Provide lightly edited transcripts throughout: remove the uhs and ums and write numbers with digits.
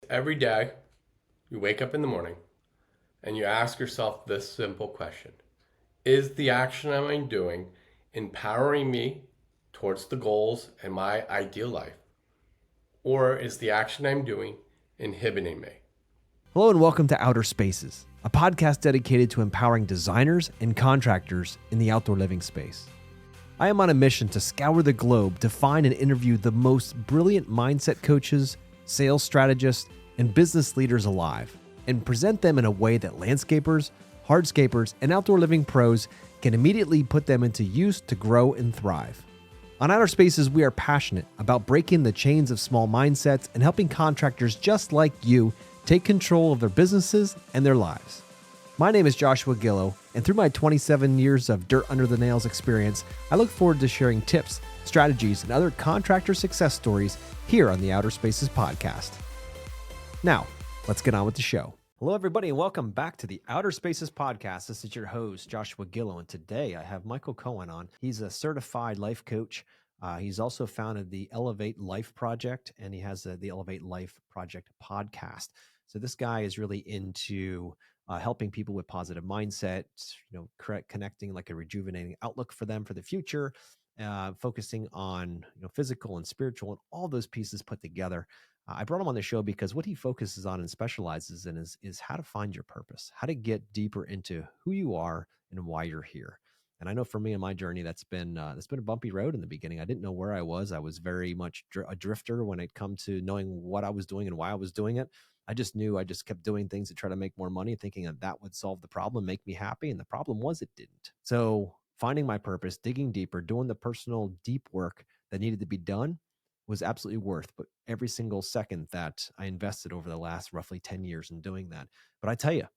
every day you wake up in the morning and you ask yourself this simple question. Is the action I'm doing empowering me towards the goals and my ideal life? Or is the action I'm doing inhibiting me? Hello and welcome to Outer Spaces, a podcast dedicated to empowering designers and contractors in the outdoor living space. I am on a mission to scour the globe to find and interview the most brilliant mindset coaches, sales strategists, and business leaders alive, and present them in a way that landscapers, hardscapers, and outdoor living pros can immediately put them into use to grow and thrive. On Outer Spaces, we are passionate about breaking the chains of small mindsets and helping contractors just like you take control of their businesses and their lives. My name is Joshua Gillow, and through my 27 years of dirt under the nails experience, I look forward to sharing tips, strategies, and other contractor success stories here on the Outer Spaces podcast. Now, let's get on with the show. Hello, everybody, and welcome back to the Outer Spaces podcast. This is your host, Joshua Gillow, and today I have Michael Kohan on. He's a certified life coach. He's also founded the Elevate Life Project, and he has the Elevate Life Project podcast. So this guy is really into helping people with positive mindset, connecting like a rejuvenating outlook for them for the future, focusing on physical and spiritual and all those pieces put together. I brought him on the show because what he focuses on and specializes in is how to find your purpose, how to get deeper into who you are and why you're here. And I know for me in my journey, that's been a bumpy road in the beginning. I didn't know where I was. I was very much a drifter when it come to knowing what I was doing and why I was doing it. I just knew I just kept doing things to try to make more money, thinking that would solve the problem, make me happy. And the problem was it didn't. So finding my purpose, digging deeper, doing the personal deep work that needed to be done was absolutely worth, but every single second that I invested over the last roughly 10 years in doing that. But I tell you,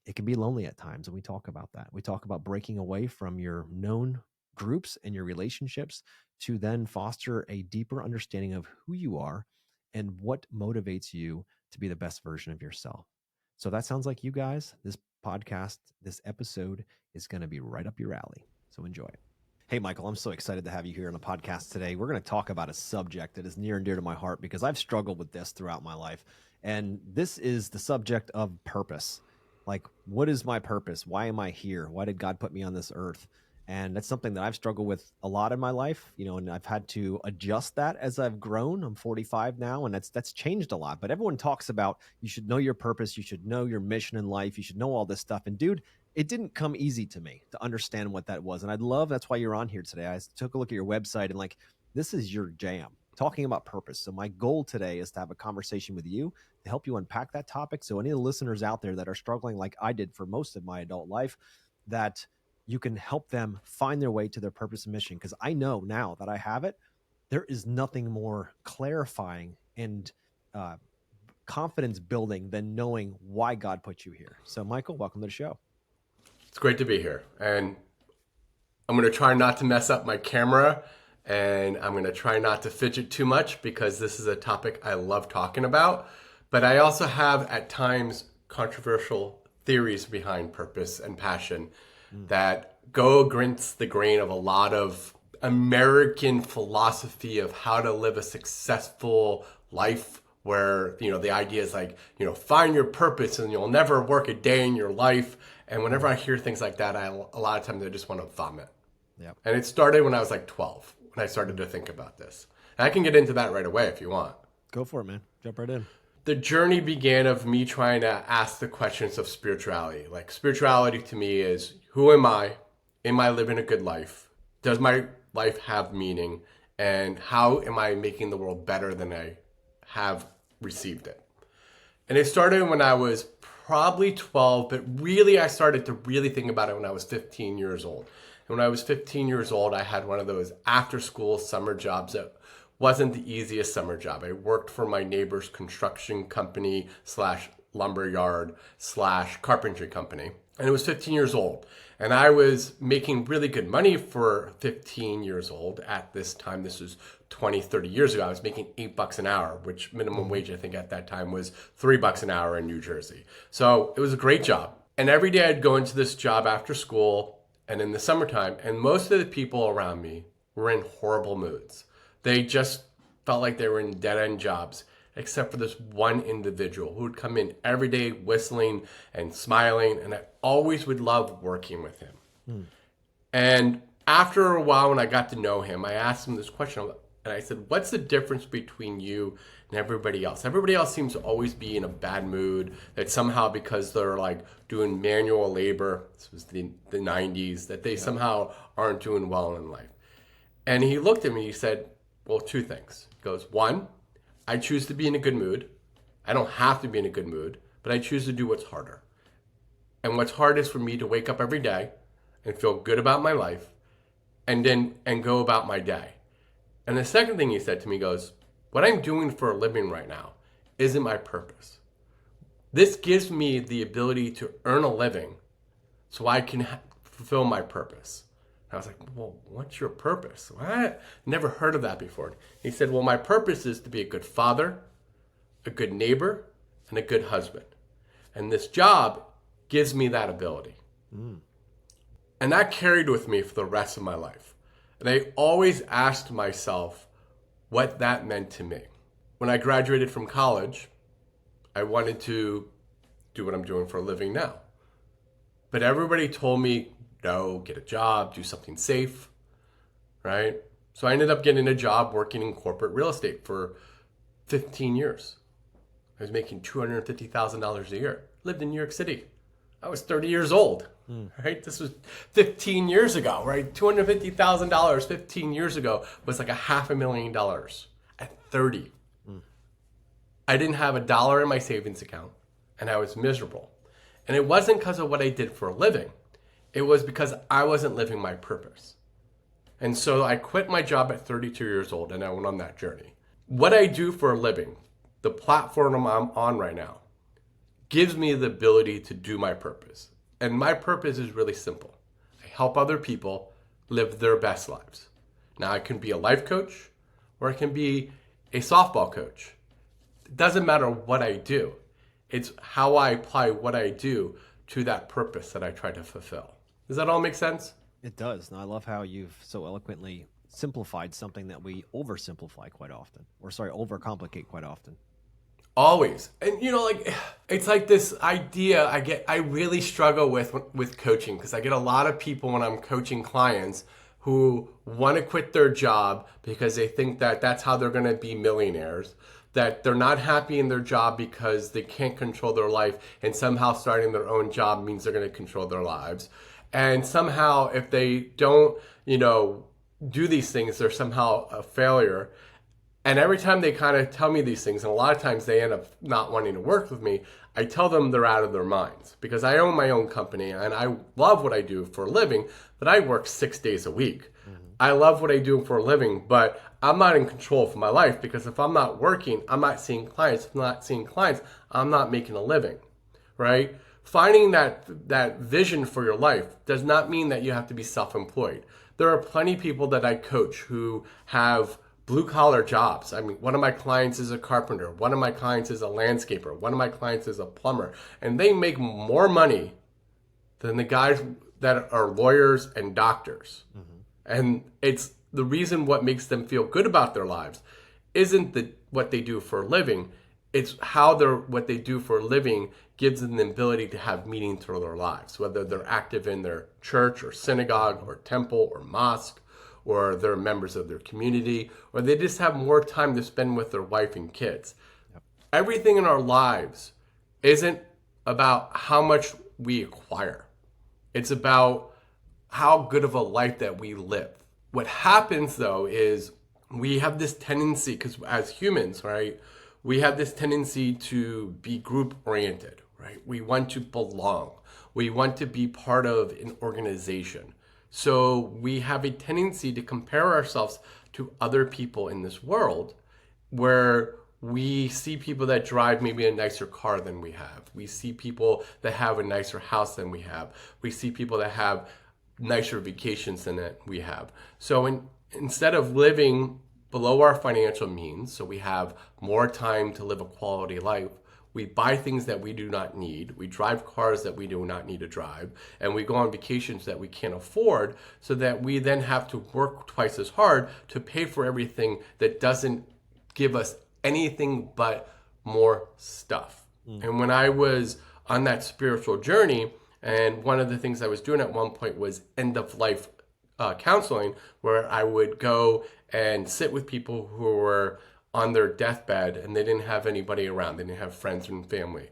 it can be lonely at times. And we talk about that. We talk about breaking away from your known groups and your relationships to then foster a deeper understanding of who you are and what motivates you to be the best version of yourself. So that sounds like you guys. This podcast, this episode is going to be right up your alley. So enjoy. Hey, Michael, I'm so excited to have you here on the podcast today. We're going to talk about a subject that is near and dear to my heart because I've struggled with this throughout my life. And this is the subject of purpose. Like, what is my purpose? Why am I here? Why did God put me on this earth? And that's something that I've struggled with a lot in my life, and I've had to adjust that as I've grown. I'm 45 now, and that's changed a lot. But everyone talks about you should know your purpose. You should know your mission in life. You should know all this stuff. And dude, it didn't come easy to me to understand what that was. And that's why you're on here today. I took a look at your website and this is your jam, talking about purpose. So my goal today is to have a conversation with you to help you unpack that topic. So any of the listeners out there that are struggling like I did for most of my adult life, that you can help them find their way to their purpose and mission. Because I know now that I have it, there is nothing more clarifying and confidence building than knowing why God put you here. So Michael, welcome to the show. It's great to be here. And I'm going to try not to mess up my camera, and I'm going to try not to fidget too much because this is a topic I love talking about. But I also have at times controversial theories behind purpose and passion that go against the grain of a lot of American philosophy of how to live a successful life, where, the idea is find your purpose and you'll never work a day in your life. And whenever I hear things like that, a lot of times I just want to vomit. Yep. And it started when I was 12, when I started to think about this. And I can get into that right away if you want. Go for it, man. Jump right in. The journey began of me trying to ask the questions of spirituality. Spirituality to me is, who am I? Am I living a good life? Does my life have meaning? And how am I making the world better than I have received it? And it started when I was probably 12, but really I started to really think about it when I was 15 years old. And when I was 15 years old, I had one of those after-school summer jobs that wasn't the easiest summer job. I worked for my neighbor's construction company / lumberyard / carpentry company. And it was 15 years old. And I was making really good money for 15 years old at this time. This was 20, 30 years ago. I was making $8 an hour, which minimum wage, I think at that time was $3 an hour in New Jersey. So it was a great job. And every day I'd go into this job after school and in the summertime, and most of the people around me were in horrible moods. They just felt like they were in dead-end jobs. except for this one individual who would come in every day whistling and smiling, and I always would love working with him. And after a while, when I got to know him, I asked him this question, and I said, what's the difference between you and everybody else? Everybody else seems to always be in a bad mood, that somehow because they're like doing manual labor, this was the 90s, that they somehow aren't doing well in life. And he looked at me, he said, well, two things. He goes, one, I choose to be in a good mood. I don't have to be in a good mood, but I choose to do what's harder. And what's hard is for me to wake up every day and feel good about my life and go about my day. And the second thing he said to me goes, what I'm doing for a living right now isn't my purpose. This gives me the ability to earn a living so I can fulfill my purpose. And I was like, well, what's your purpose? What? Never heard of that before. He said, well, my purpose is to be a good father, a good neighbor, and a good husband. And this job gives me that ability. And that carried with me for the rest of my life. And I always asked myself what that meant to me. When I graduated from college, I wanted to do what I'm doing for a living now. But everybody told me, no, get a job, do something safe, right? So I ended up getting a job working in corporate real estate for 15 years. I was making $250,000 a year. Lived in New York City. I was 30 years old, right? This was 15 years ago, right? $250,000 15 years ago was like $500,000 at 30. I didn't have a dollar in my savings account, and I was miserable. And it wasn't because of what I did for a living. It was because I wasn't living my purpose. And so I quit my job at 32 years old, and I went on that journey. What I do for a living, the platform I'm on right now, gives me the ability to do my purpose. And my purpose is really simple. I help other people live their best lives. Now, I can be a life coach, or I can be a softball coach. It doesn't matter what I do. It's how I apply what I do to that purpose that I try to fulfill. Does that all make sense? It does. And I love how you've so eloquently simplified something that we oversimplify quite often, or overcomplicate quite often. Always. And like it's like this idea I really struggle with coaching, because I get a lot of people when I'm coaching clients who want to quit their job because they think that that's how they're going to be millionaires, that they're not happy in their job because they can't control their life, and somehow starting their own job means they're going to control their lives. And somehow if they don't, do these things, they're somehow a failure. And every time they kind of tell me these things, and a lot of times they end up not wanting to work with me, I tell them they're out of their minds, because I own my own company and I love what I do for a living, but I work 6 days a week. I love what I do for a living, but I'm not in control of my life, because if I'm not working, I'm not seeing clients. If I'm not seeing clients, I'm not making a living, right? Finding that vision for your life does not mean that you have to be self-employed. There are plenty of people that I coach who have blue-collar jobs. I mean, one of my clients is a carpenter. One of my clients is a landscaper. One of my clients is a plumber. And they make more money than the guys that are lawyers and doctors. And it's the reason what makes them feel good about their lives isn't what they do for a living. It's how what they do for a living gives them the ability to have meaning through their lives, whether they're active in their church or synagogue or temple or mosque, or they're members of their community, or they just have more time to spend with their wife and kids. Everything in our lives isn't about how much we acquire. It's about how good of a life that we live. What happens, though, is we have this tendency, because as humans, right, we have this tendency to be group-oriented, right? We want to belong. We want to be part of an organization. So we have a tendency to compare ourselves to other people in this world, where we see people that drive maybe a nicer car than we have. We see people that have a nicer house than we have. We see people that have nicer vacations than we have. So instead of living below our financial means, so we have more time to live a quality life, we buy things that we do not need. We drive cars that we do not need to drive. And we go on vacations that we can't afford, so that we then have to work twice as hard to pay for everything that doesn't give us anything but more stuff. And when I was on that spiritual journey, and one of the things I was doing at one point was end of life counseling, where I would go and sit with people who were on their deathbed and they didn't have anybody around. They didn't have friends and family.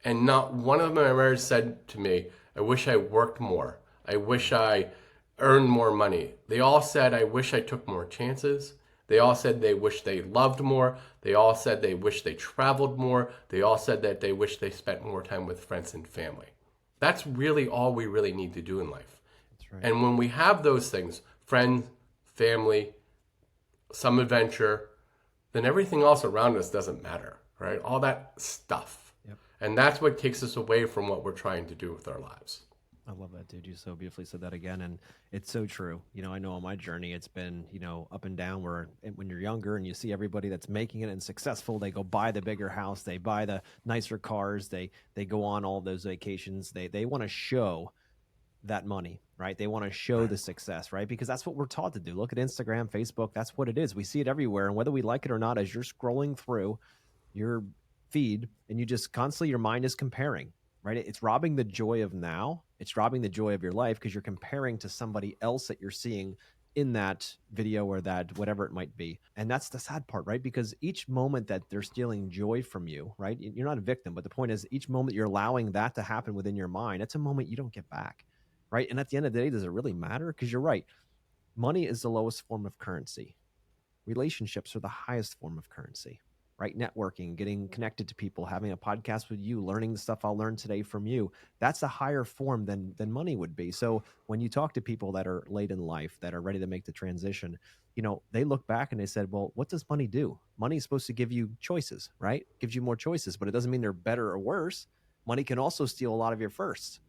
And not one of them ever said to me, I wish I worked more. I wish I earned more money. They all said, I wish I took more chances. They all said they wish they loved more. They all said they wish they traveled more. They all said that they wish they spent more time with friends and family. That's really all we really need to do in life. That's right. And when we have those things, friends, family, some adventure, then everything else around us doesn't matter, right? All that stuff. Yep. And that's what takes us away from what we're trying to do with our lives. I love that, dude. You so beautifully said that again. And it's so true. I know on my journey, it's been, up and down where when you're younger and you see everybody that's making it and successful, they go buy the bigger house, they buy the nicer cars, they go on all those vacations. They want to show that money, right? They want to show the success, right? Because that's what we're taught to do. Look at Instagram, Facebook. That's what it is. We see it everywhere. And whether we like it or not, as you're scrolling through your feed and you just constantly, your mind is comparing, right? It's robbing the joy of now. It's robbing the joy of your life because you're comparing to somebody else that you're seeing in that video or that whatever it might be. And that's the sad part, right? Because each moment that they're stealing joy from you, right? You're not a victim, but the point is each moment you're allowing that to happen within your mind, it's a moment you don't get back, right? And at the end of the day, does it really matter? Because you're right. Money is the lowest form of currency. Relationships are the highest form of currency, right? Networking, getting connected to people, having a podcast with you, learning the stuff I'll learn today from you. That's a higher form than money would be. So when you talk to people that are late in life, that are ready to make the transition, they look back and they said, well, what does money do? Money is supposed to give you choices, right? Gives you more choices, but it doesn't mean they're better or worse. Money can also steal a lot of your firsts,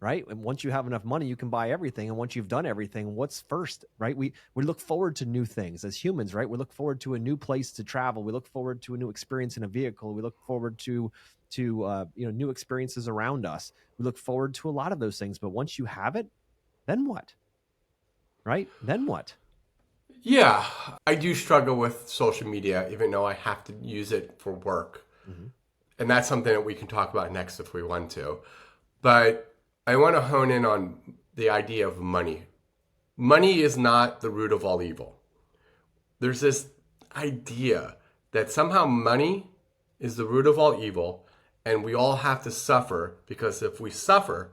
right? And once you have enough money, you can buy everything. And once you've done everything, what's first, right? We look forward to new things as humans, right? We look forward to a new place to travel. We look forward to a new experience in a vehicle. We look forward to new experiences around us. We look forward to a lot of those things. But once you have it, then what? Right? Then what? Yeah, I do struggle with social media, even though I have to use it for work. Mm-hmm. And that's something that we can talk about next if we want to. But I want to hone in on the idea of money. Money is not the root of all evil. There's this idea that somehow money is the root of all evil, and we all have to suffer because if we suffer,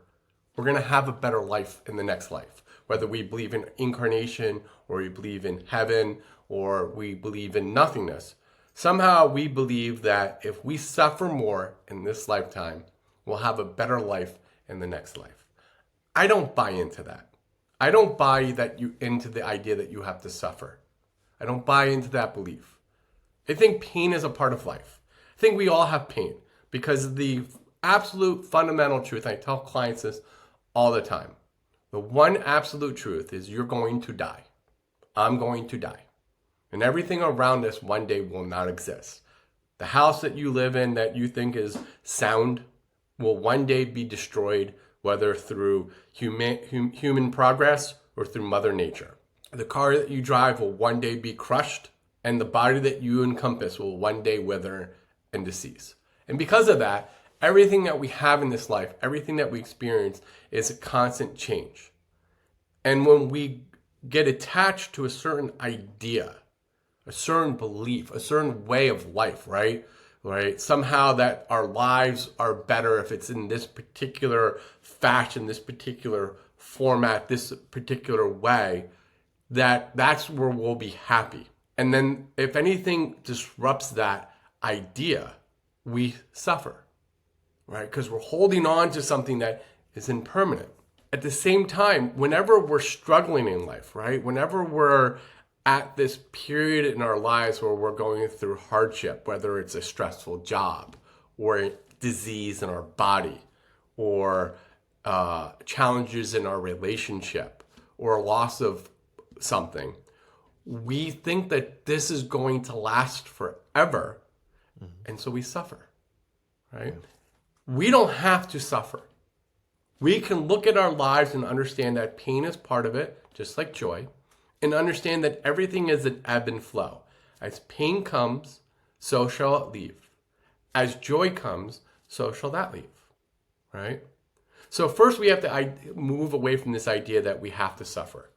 we're going to have a better life in the next life. Whether we believe in incarnation, or we believe in heaven, or we believe in nothingness. Somehow we believe that if we suffer more in this lifetime, we'll have a better life in the next life. I don't buy into that. I don't buy into the idea that you have to suffer. I don't buy into that belief. I think pain is a part of life. I think we all have pain because the absolute fundamental truth, I tell clients this all the time, the one absolute truth is you're going to die. I'm going to die. And everything around us one day will not exist. The house that you live in that you think is sound will one day be destroyed, whether through human progress or through Mother Nature. The car that you drive will one day be crushed, and the body that you encompass will one day wither and decease. And because of that, everything that we have in this life, everything that we experience is a constant change. And when we get attached to a certain idea, a certain belief, a certain way of life, right? Somehow that our lives are better if it's in this particular fashion, this particular format, this particular way, that's where we'll be happy. And then if anything disrupts that idea, we suffer, right? Because we're holding on to something that is impermanent. At the same time, whenever we're struggling in life, right? Whenever we're at this period in our lives where we're going through hardship, whether it's a stressful job or disease in our body or challenges in our relationship or a loss of something, we think that this is going to last forever. Mm-hmm. And so we suffer, right? Mm-hmm. We don't have to suffer. We can look at our lives and understand that pain is part of it, just like joy. And understand that everything is an ebb and flow. As pain comes, so shall it leave. As joy comes, so shall that leave, right? So first we have to move away from this idea that we have to suffer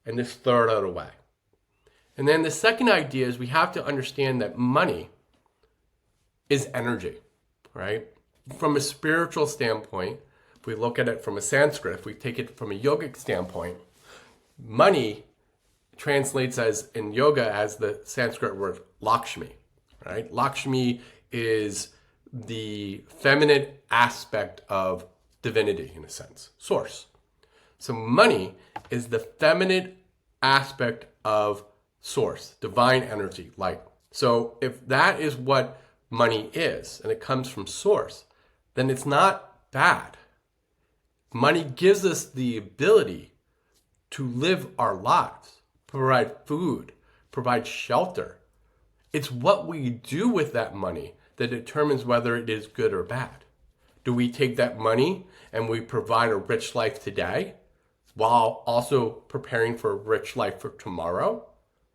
and just throw it away. And then the second idea is we have to understand that money is energy, right? From a spiritual standpoint, if we look at it from a Sanskrit, if we take it from a yogic standpoint, money translates as in yoga as the Sanskrit word Lakshmi, right? Lakshmi is the feminine aspect of divinity in a sense, source. So money is the feminine aspect of source, divine energy, light. So if that is what money is and it comes from source, then it's not bad. Money gives us the ability to live our lives, provide food, provide shelter. It's what we do with that money that determines whether it is good or bad. Do we take that money and we provide a rich life today while also preparing for a rich life for tomorrow,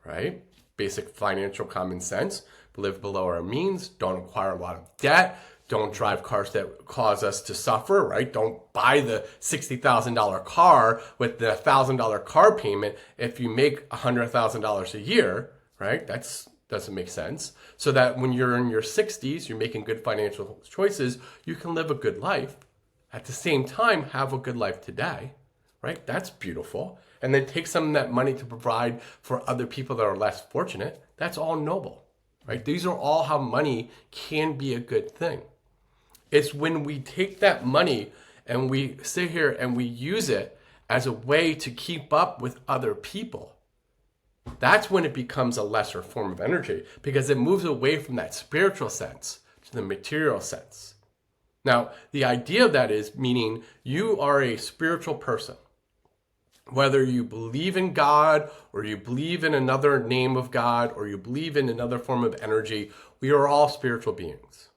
right? Basic financial common sense. Live below our means, don't acquire a lot of debt, don't drive cars that cause us to suffer, right? Don't buy the $60,000 car with the $1,000 car payment if you make $100,000 a year, right? That doesn't make sense. So that when you're in your 60s, you're making good financial choices, you can live a good life. At the same time, have a good life today, right? That's beautiful. And then take some of that money to provide for other people that are less fortunate. That's all noble, right? These are all how money can be a good thing. It's when we take that money and we sit here and we use it as a way to keep up with other people. That's when it becomes a lesser form of energy because it moves away from that spiritual sense to the material sense. Now, the idea of that is meaning you are a spiritual person. Whether you believe in God or you believe in another name of God or you believe in another form of energy, we are all spiritual beings.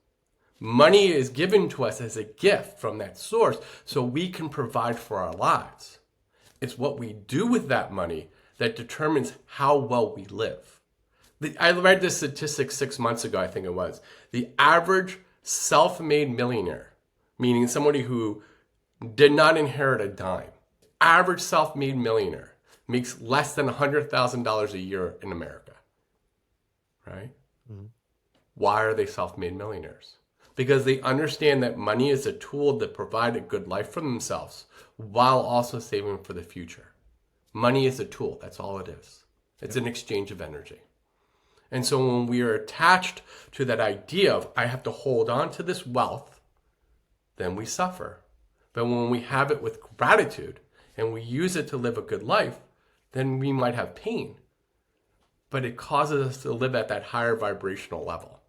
Money is given to us as a gift from that source so we can provide for our lives. It's what we do with that money that determines how well we live. I read this statistic 6 months ago, I think it was. The average self-made millionaire, meaning somebody who did not inherit a dime, average self-made millionaire makes less than $100,000 a year in America, right? Mm-hmm. Why are they self-made millionaires? Because they understand that money is a tool to provide a good life for themselves while also saving for the future. Money is a tool. That's all it is. It's an exchange of energy. And so when we are attached to that idea of I have to hold on to this wealth, then we suffer. But when we have it with gratitude and we use it to live a good life, then we might have pain. But it causes us to live at that higher vibrational level.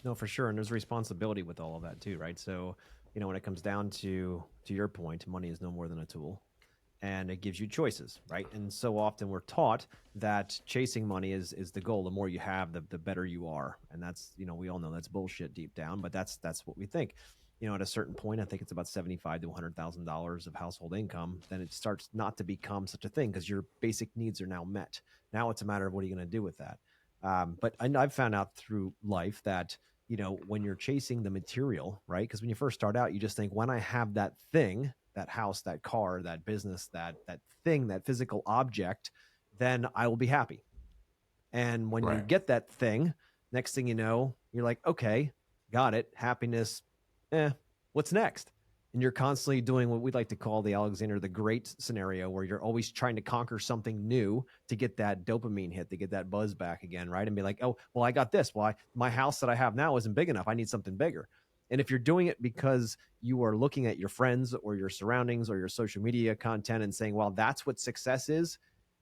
No, for sure. And there's responsibility with all of that too, right? So, when it comes down to your point, money is no more than a tool and it gives you choices, right? And so often we're taught that chasing money is the goal. The more you have, the better you are. And that's, we all know that's bullshit deep down, but that's what we think. At a certain point, I think it's about $75,000 to $100,000 of household income, then it starts not to become such a thing because your basic needs are now met. Now it's a matter of what are you going to do with that? But I've found out through life that, when you're chasing the material, right? Because when you first start out, you just think, when I have that thing, that house, that car, that business, that thing, that physical object, then I will be happy. And when you get that thing, next thing you know, you're like, okay, got it. Happiness. What's next? And you're constantly doing what we'd like to call the Alexander the Great scenario, where you're always trying to conquer something new to get that dopamine hit, to get that buzz back again, right? And be like, oh, well, I got this. Well, my house that I have now isn't big enough. I need something bigger. And if you're doing it because you are looking at your friends or your surroundings or your social media content and saying, well, that's what success is,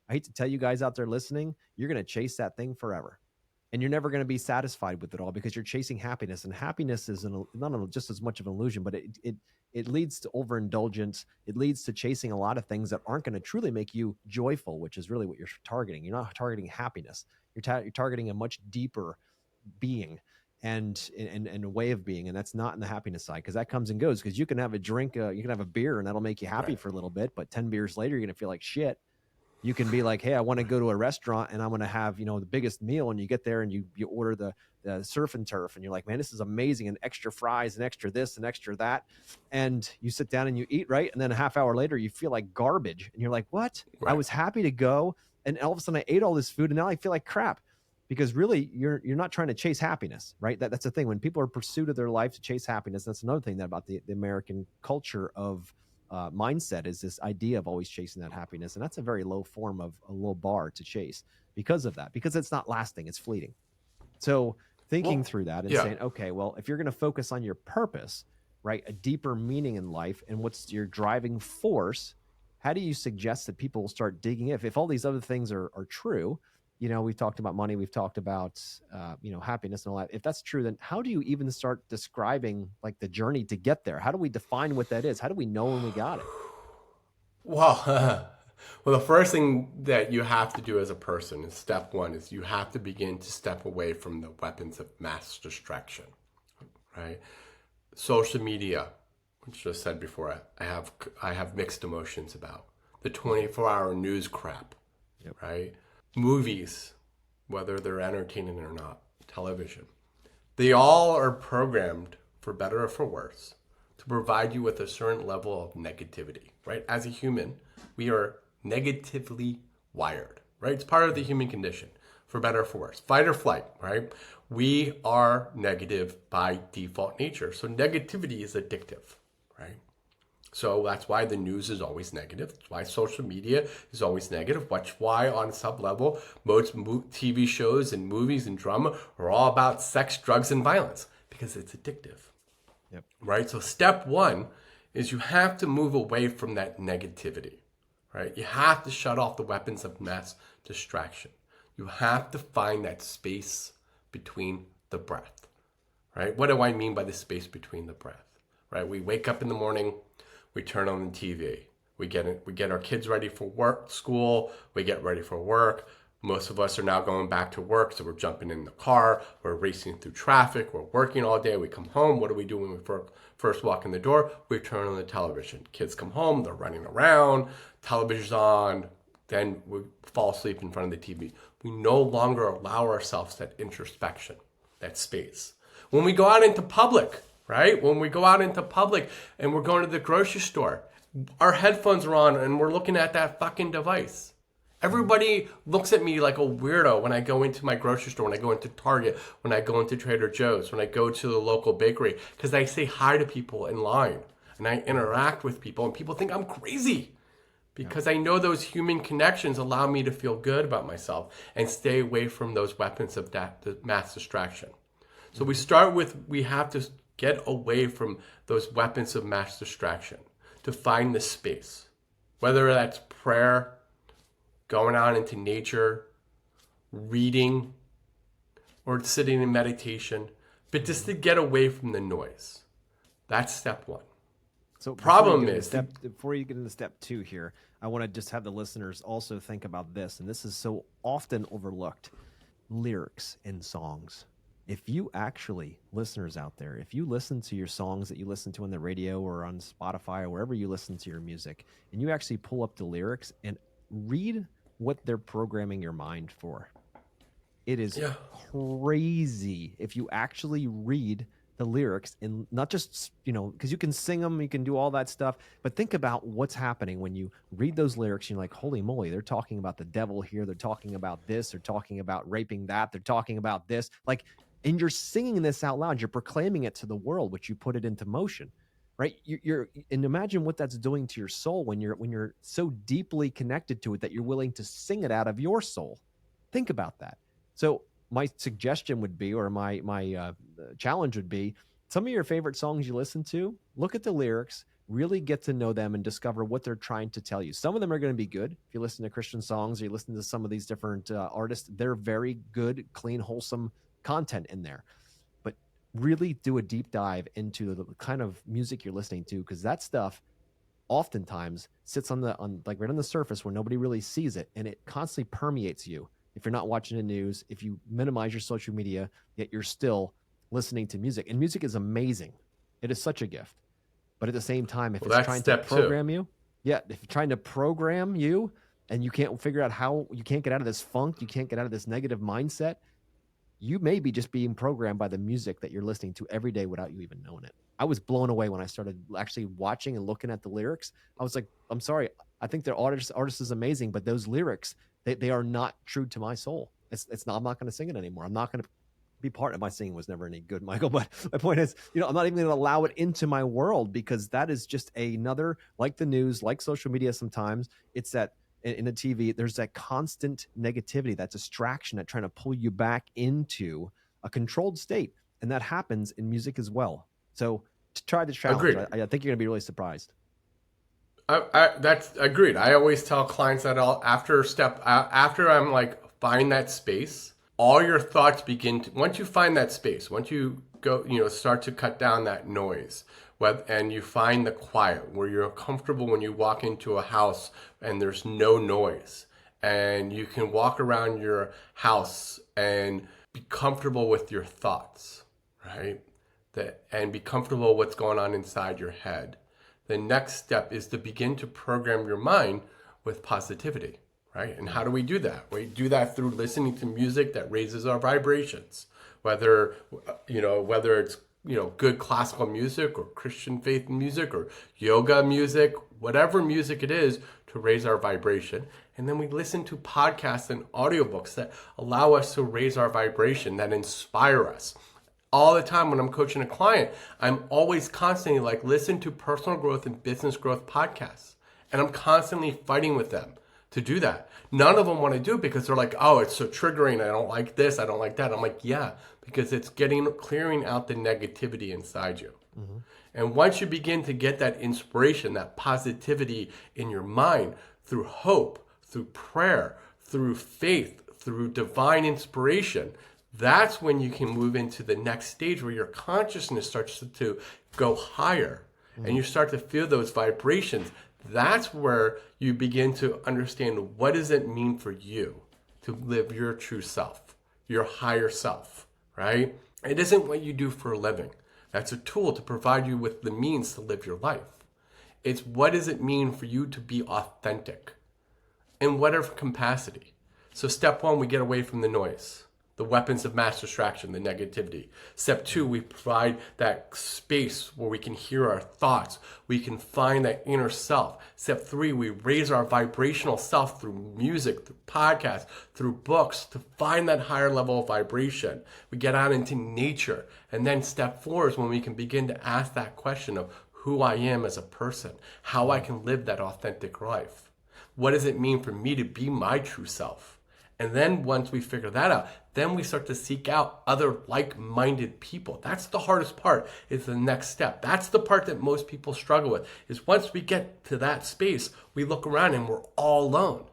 I hate to tell you guys out there listening, you're going to chase that thing forever. And you're never going to be satisfied with it all because you're chasing happiness. And happiness is not just as much of an illusion, but it leads to overindulgence. It leads to chasing a lot of things that aren't going to truly make you joyful, which is really what you're targeting. You're not targeting happiness. You're targeting a much deeper being and a way of being. And that's not in the happiness side, because that comes and goes. Because you can have a drink, you can have a beer, and that'll make you happy for a little bit. But 10 beers later, you're going to feel like shit. You can be like, hey, I want to go to a restaurant and I want to have, the biggest meal. And you get there and you order the surf and turf and you're like, man, this is amazing. And extra fries and extra this and extra that. And you sit down and you eat, right? And then a half hour later, you feel like garbage. And you're like, what? I Right. was happy to go. And all of a sudden I ate all this food and now I feel like crap. Because really, you're not trying to chase happiness, right? That's the thing. When people are in pursuit of their life to chase happiness, that's another thing that about the American culture of mindset is this idea of always chasing that happiness, and that's a very low form of a low bar to chase because of that, because it's not lasting, it's fleeting. So thinking Well, through that and yeah. saying, okay, well, if you're going to focus on your purpose, right, a deeper meaning in life, and what's your driving force, how do you suggest that people will start digging in? If all these other things are true, we've talked about money, we've talked about, happiness and all that. If that's true, then how do you even start describing like the journey to get there? How do we define what that is? How do we know when we got it? Well, well, the first thing that you have to do as a person is step one is you have to begin to step away from the weapons of mass distraction, right? Social media, which I said before, I have mixed emotions about the 24-hour news crap, Yep. right? Movies, whether they're entertaining or not, television, they all are programmed, for better or for worse, to provide you with a certain level of negativity, right? As a human, we are negatively wired, right? It's part of the human condition, for better or for worse. Fight or flight, right? We are negative by default nature. So negativity is addictive, right? So that's why the news is always negative. That's why social media is always negative. That's why on some level, most TV shows and movies and drama are all about sex, drugs, and violence because it's addictive, Yep. right? So step one is you have to move away from that negativity, right? You have to shut off the weapons of mass distraction. You have to find that space between the breath, right? What do I mean by the space between the breath, right? We wake up in the morning, we turn on the TV. We get our kids ready for work, school. We get ready for work. Most of us are now going back to work, so we're jumping in the car. We're racing through traffic. We're working all day. We come home. What do we do when we first walk in the door? We turn on the television. Kids come home. They're running around. Television's on. Then we fall asleep in front of the TV. We no longer allow ourselves that introspection, that space. When we go out into public, right? When we go out into public and we're going to the grocery store, our headphones are on and we're looking at that fucking device. Everybody looks at me like a weirdo when I go into my grocery store, when I go into Target, when I go into Trader Joe's, when I go to the local bakery, because I say hi to people in line and I interact with people and people think I'm crazy because I know those human connections allow me to feel good about myself and stay away from those weapons of mass distraction. So we have to get away from those weapons of mass distraction to find the space, whether that's prayer, going out into nature, reading, or sitting in meditation, but just to get away from the noise. That's step one. So Problem is, before you get into step two here, I want to just have the listeners also think about this, and this is so often overlooked: lyrics in songs. If you actually, listeners out there, if you listen to your songs that you listen to on the radio or on Spotify or wherever you listen to your music, and you actually pull up the lyrics and read what they're programming your mind for, it is yeah, crazy if you actually read the lyrics and not just, because you can sing them, you can do all that stuff, but think about what's happening when you read those lyrics. You're like, holy moly, they're talking about the devil here. They're talking about this. They're talking about raping that. They're talking about this. Like, and you're singing this out loud. You're proclaiming it to the world, which you put it into motion, right? And imagine what that's doing to your soul when you're so deeply connected to it that you're willing to sing it out of your soul. Think about that. So my suggestion would be, or my challenge would be, some of your favorite songs you listen to, look at the lyrics, really get to know them and discover what they're trying to tell you. Some of them are going to be good. If you listen to Christian songs or you listen to some of these different artists, they're very good, clean, wholesome content in there. But really do a deep dive into the kind of music you're listening to, because that stuff oftentimes sits on like right on the surface where nobody really sees it, and it constantly permeates you. If you're not watching the news, if you minimize your social media, yet you're still listening to music. And music is amazing. It is such a gift. But at the same time, if well, it's that's trying to step two. program you, if it's trying to program you, and you can't figure out how, you can't get out of this funk, you can't get out of this negative mindset, you may be just being programmed by the music that you're listening to every day without you even knowing it. I was blown away when I started actually watching and looking at the lyrics. I was like, I'm sorry, I think their artist is amazing, but those lyrics, they are not true to my soul. It's not, I'm not going to sing it anymore. I'm not going to be part of, my singing was never any good, Michael. But my point is, I'm not even going to allow it into my world, because that is just another, like the news, like social media. Sometimes it's that in the TV, there's that constant negativity, that distraction, that trying to pull you back into a controlled state. And that happens in music as well. So to try the challenge, Agreed. I think you're going to be really surprised. That's agreed. I always tell clients that after I'm like, find that space, all your thoughts begin to, once you find that space, once you go, start to cut down that noise, and you find the quiet where you're comfortable when you walk into a house and there's no noise, and you can walk around your house and be comfortable with your thoughts, right? And be comfortable with what's going on inside your head. The next step is to begin to program your mind with positivity, right? And how do we do that? We do that through listening to music that raises our vibrations, whether it's good classical music or Christian faith music or yoga music, whatever music it is, to raise our vibration. And then we listen to podcasts and audiobooks that allow us to raise our vibration, that inspire us. All the time when I'm coaching a client, I'm always constantly like, listen to personal growth and business growth podcasts. And I'm constantly fighting with them to do that. None of them want to do it because they're like, oh, it's so triggering. I don't like this. I don't like that. I'm like, yeah, because it's clearing out the negativity inside you. Mm-hmm. And once you begin to get that inspiration, that positivity in your mind through hope, through prayer, through faith, through divine inspiration, that's when you can move into the next stage where your consciousness starts to go higher, and you start to feel those vibrations. That's where you begin to understand, what does it mean for you to live your true self, your higher self, right? It isn't what you do for a living. That's a tool to provide you with the means to live your life. It's what does it mean for you to be authentic in whatever capacity. So step one, we get away from the noise, the weapons of mass distraction, the negativity. Step two, we provide that space where we can hear our thoughts. We can find that inner self. Step three, we raise our vibrational self through music, through podcasts, through books, to find that higher level of vibration. We get out into nature. And then step four is when we can begin to ask that question of who I am as a person, how I can live that authentic life. What does it mean for me to be my true self? And then once we figure that out, then we start to seek out other like-minded people. That's the hardest part, is the next step. That's the part that most people struggle with, is once we get to that space, we look around and we're all alone,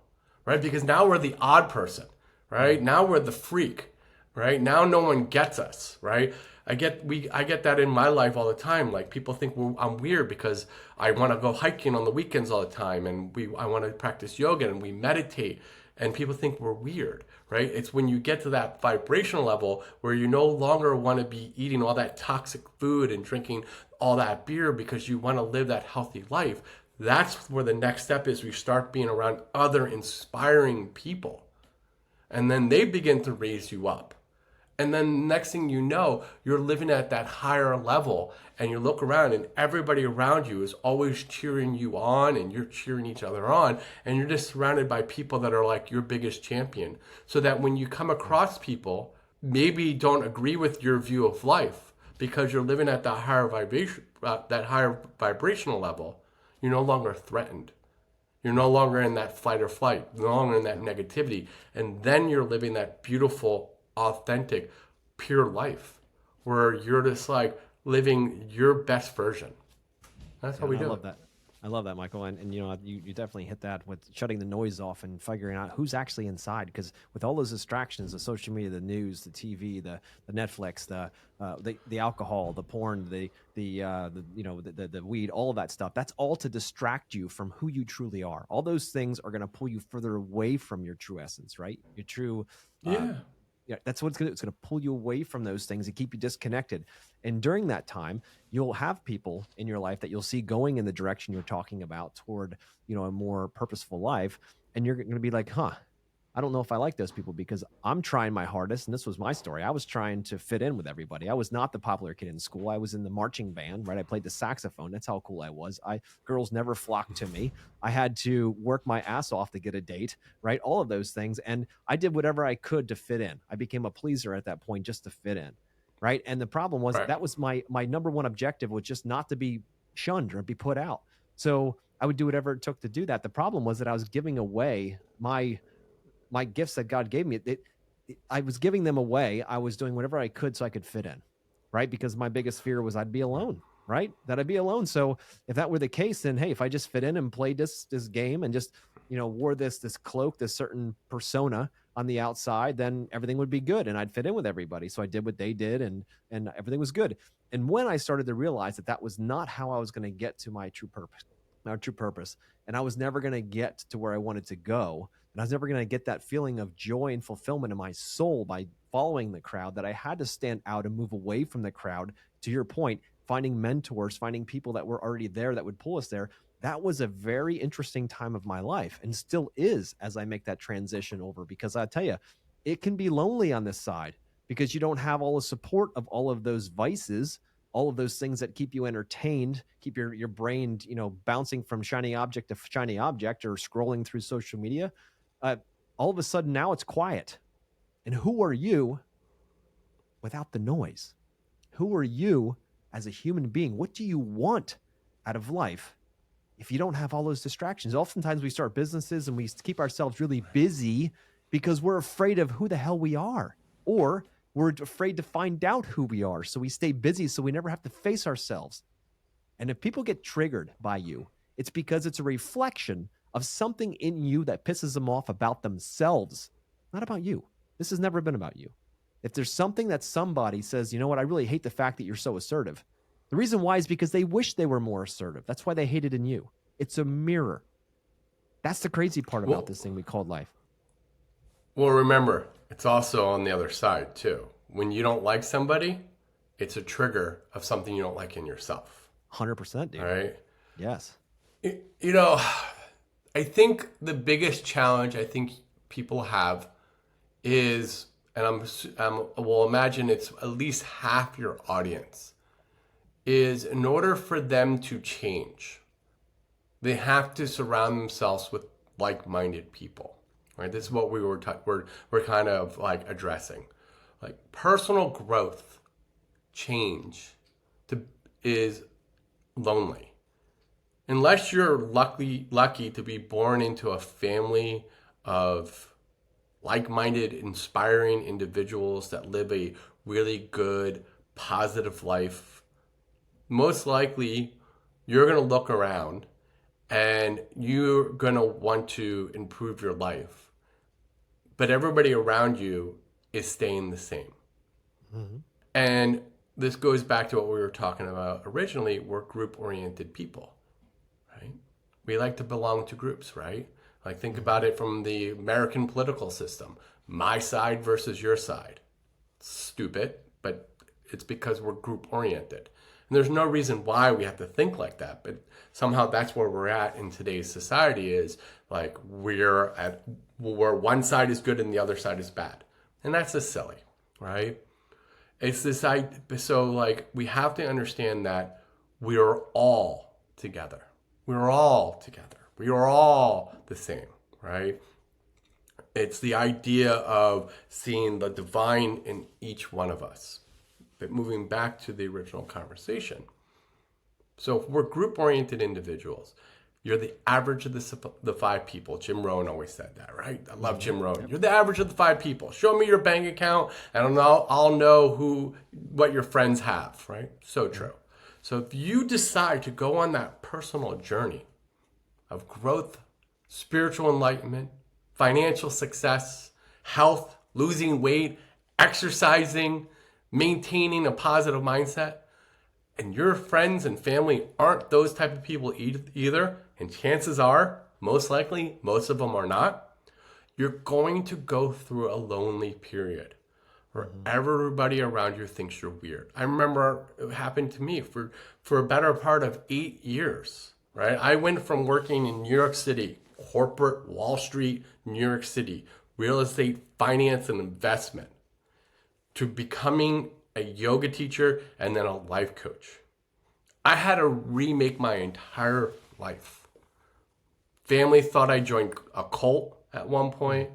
right? Because now we're the odd person, right? Now we're the freak, right? Now no one gets us, right? I get that in my life all the time. Like, people think I'm weird because I want to go hiking on the weekends all the time, and I want to practice yoga and we meditate. And people think we're weird, right? It's when you get to that vibrational level where you no longer want to be eating all that toxic food and drinking all that beer because you want to live that healthy life. That's where the next step is. We start being around other inspiring people. And then they begin to raise you up. And then next thing you know, you're living at that higher level, and you look around and everybody around you is always cheering you on, and you're cheering each other on, and you're just surrounded by people that are like your biggest champion. So that when you come across people, maybe don't agree with your view of life because you're living at that higher vibrational level, you're no longer threatened. You're no longer in that fight or flight, no longer in that negativity. And then you're living that beautiful, authentic, pure life where you're just like living your best version. That's how we do I love it. that. I love that, Michael. And you definitely hit that with shutting the noise off and figuring out who's actually inside. Because with all those distractions, the social media, the news, the TV, the Netflix, the alcohol, the porn, the weed, all of that stuff, that's all to distract you from who you truly are. All those things are going to pull you further away from your true essence, right? Your true, Yeah. yeah, that's what it's going to pull you away from those things and keep you disconnected. And during that time, you'll have people in your life that you'll see going in the direction you're talking about toward, a more purposeful life. and you're going to be like, I don't know if I like those people because I'm trying my hardest. And this was my story. I was trying to fit in with everybody. I was not the popular kid in school. I was in the marching band, right? I played the saxophone. That's how cool I was. Girls never flocked to me. I had to work my ass off to get a date, right? All of those things. And I did whatever I could to fit in. I became a pleaser at that point just to fit in, right? And the problem was Right. that was my number one objective, was just not to be shunned or be put out. So I would do whatever it took to do that. The problem was that I was giving away my gifts that God gave me. I was giving them away. I was doing whatever I could so I could fit in, right? Because my biggest fear was I'd be alone, right? That I'd be alone. So if that were the case, then hey, if I just fit in and played this game and just wore this cloak, this certain persona on the outside, then everything would be good and I'd fit in with everybody. So I did what they did, and everything was good. And when I started to realize that that was not how I was going to get to my true purpose, and I was never going to get to where I wanted to go, and I was never going to get that feeling of joy and fulfillment in my soul by following the crowd, that I had to stand out and move away from the crowd. To your point, finding mentors, finding people that were already there that would pull us there. That was a very interesting time of my life, and still is, as I make that transition over, because I tell you, it can be lonely on this side because you don't have all the support of all of those vices, all of those things that keep you entertained, keep your brain, bouncing from shiny object to shiny object or scrolling through social media. All of a sudden now it's quiet. And who are you without the noise? Who are you as a human being? What do you want out of life if you don't have all those distractions? Oftentimes we start businesses and we keep ourselves really busy because we're afraid of who the hell we are, or we're afraid to find out who we are. So we stay busy so we never have to face ourselves. And if people get triggered by you, it's because it's a reflection of something in you that pisses them off about themselves, not about you. This has never been about you. If there's something that somebody says, you know what, I really hate the fact that you're so assertive, the reason why is because they wish they were more assertive. That's why they hate it in you. It's a mirror. That's the crazy part about this thing we called life. Well, remember, it's also on the other side too. When you don't like somebody, it's a trigger of something you don't like in yourself. 100%, dude. All right. Yes. I think the biggest challenge I think people have is, and well, imagine it's at least half your audience, is in order for them to change, they have to surround themselves with like-minded people, right? This is what we're kind of like addressing, like personal growth, change, is lonely. Unless you're lucky to be born into a family of like-minded, inspiring individuals that live a really good, positive life, most likely you're going to look around and you're going to want to improve your life. But everybody around you is staying the same. Mm-hmm. And this goes back to what we were talking about originally. We're group-oriented people. Right? We like to belong to groups, right? Like think about it from the American political system. My side versus your side. Stupid, but it's because we're group oriented. And there's no reason why we have to think like that, but somehow that's where we're at in today's society, is like we're at where one side is good and the other side is bad. And that's just silly, right? It's this idea. So like we have to understand that we are all together. We're all together. We are all the same, right? It's the idea of seeing the divine in each one of us. But moving back to the original conversation. So if we're group-oriented individuals, you're the average of the five people. Jim Rohn always said that, right? I love Jim Rohn. Yep. You're the average of the five people. Show me your bank account and I'll know what your friends have, right? So true. So if you decide to go on that personal journey of growth, spiritual enlightenment, financial success, health, losing weight, exercising, maintaining a positive mindset, and your friends and family aren't those type of people either, and chances are, most likely, most of them are not, you're going to go through a lonely period where everybody around you thinks you're weird. I remember it happened to me for a better part of 8 years, right? I went from working in New York City, corporate Wall Street, New York City, real estate, finance, and investment, to becoming a yoga teacher and then a life coach. I had to remake my entire life. Family thought I joined a cult at one point.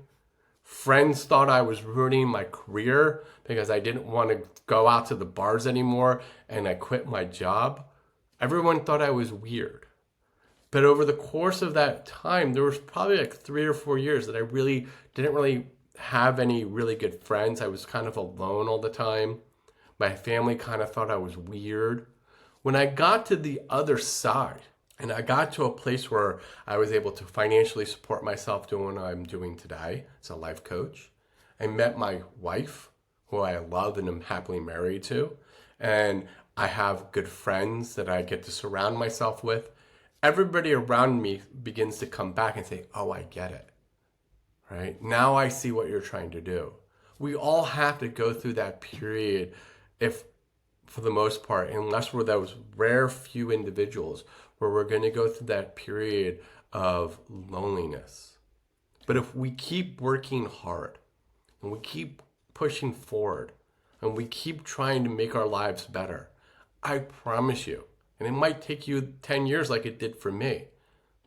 Friends thought I was ruining my career because I didn't want to go out to the bars anymore and I quit my job. Everyone thought I was weird. But over the course of that time, there was probably like 3 or 4 years that I really didn't really have any really good friends. I was kind of alone all the time. My family kind of thought I was weird. When I got to the other side and I got to a place where I was able to financially support myself doing what I'm doing today as a life coach, I met my wife, who I love and am happily married to, and I have good friends that I get to surround myself with. Everybody around me begins to come back and say, oh, I get it, right? Now I see what you're trying to do. We all have to go through that period, if for the most part, unless we're those rare few individuals where we're going to go through that period of loneliness. But if we keep working hard and we keep pushing forward and we keep trying to make our lives better, I promise you, and it might take you 10 years like it did for me. It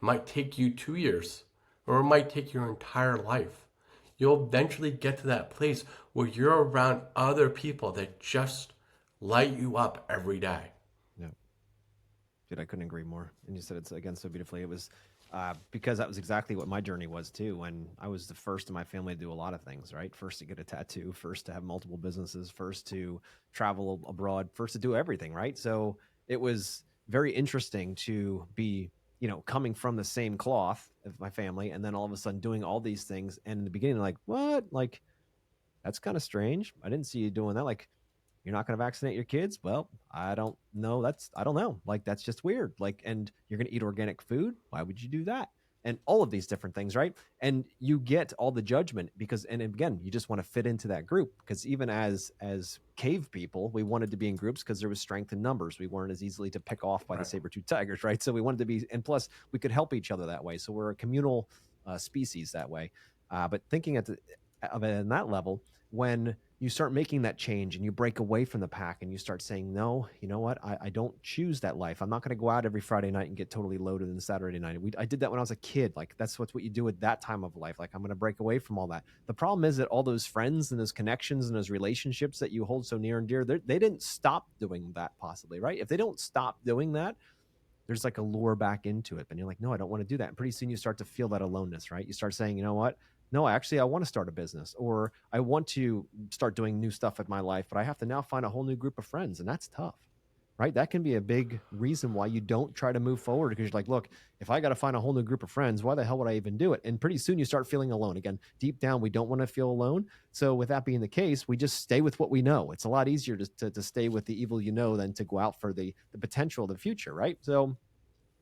might take you 2 years, or it might take your entire life. You'll eventually get to that place where you're around other people that just light you up every day. Yeah. Dude, I couldn't agree more. And you said it's again so beautifully. It was because that was exactly what my journey was too. When I was the first in my family to do a lot of things, right? First to get a tattoo, first to have multiple businesses, first to travel abroad, first to do everything, right? So it was very interesting to be, coming from the same cloth of my family, and then all of a sudden doing all these things. And in the beginning, like, what? Like, that's kind of strange. I didn't see you doing that. Like, you're not going to vaccinate your kids? Well, I don't know. I don't know. Like, that's just weird. Like, and you're going to eat organic food? Why would you do that? And all of these different things, right? And you get all the judgment because, and again, you just want to fit into that group, because even as cave people, we wanted to be in groups because there was strength in numbers. We weren't as easily to pick off by the Right. saber-toothed tigers, right? So we wanted to be, and plus we could help each other that way. So we're a communal species that way. But thinking of it in that level, when you start making that change and you break away from the pack and you start saying, no, you know what? I don't choose that life. I'm not going to go out every Friday night and get totally loaded on Saturday night. I did that when I was a kid. Like, that's what you do at that time of life. Like, I'm going to break away from all that. The problem is that all those friends and those connections and those relationships that you hold so near and dear, they didn't stop doing that possibly, right? If they don't stop doing that, there's like a lure back into it. And you're like, no, I don't want to do that. And pretty soon you start to feel that aloneness, right? You start saying, you know what? No, actually, I want to start a business, or I want to start doing new stuff with my life, but I have to now find a whole new group of friends. And that's tough, right? That can be a big reason why you don't try to move forward, because you're like, look, if I got to find a whole new group of friends, why the hell would I even do it? And pretty soon you start feeling alone again. Deep down, we don't want to feel alone. So with that being the case, we just stay with what we know. It's a lot easier to stay with the evil than to go out for the potential of the future, right? So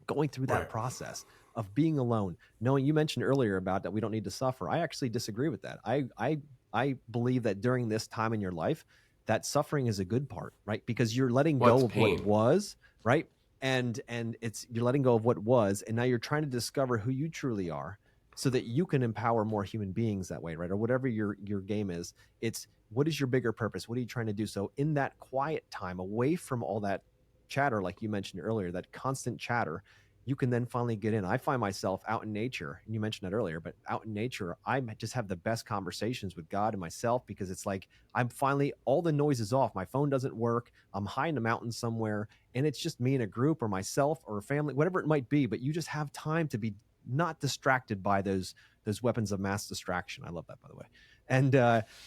going through that Right. process of being alone, knowing, you mentioned earlier about that we don't need to suffer. I actually disagree with that. I believe that during this time in your life, that suffering is a good part, right? Because you're letting What's go of what pain? was, right? And it's, you're letting go of what was, and now you're trying to discover who you truly are, so that you can empower more human beings that way, right? Or whatever your game is. It's, what is your bigger purpose? What are you trying to do? So in that quiet time, away from all that chatter, like you mentioned earlier, that constant chatter, you can then finally get in. I find myself out in nature, and you mentioned that earlier, but out in nature, I just have the best conversations with God and myself, because it's like I'm finally, all the noise is off. My phone doesn't work. I'm high in the mountains somewhere, and it's just me and a group or myself or a family, whatever it might be. But you just have time to be not distracted by those weapons of mass distraction. I love that, by the way. And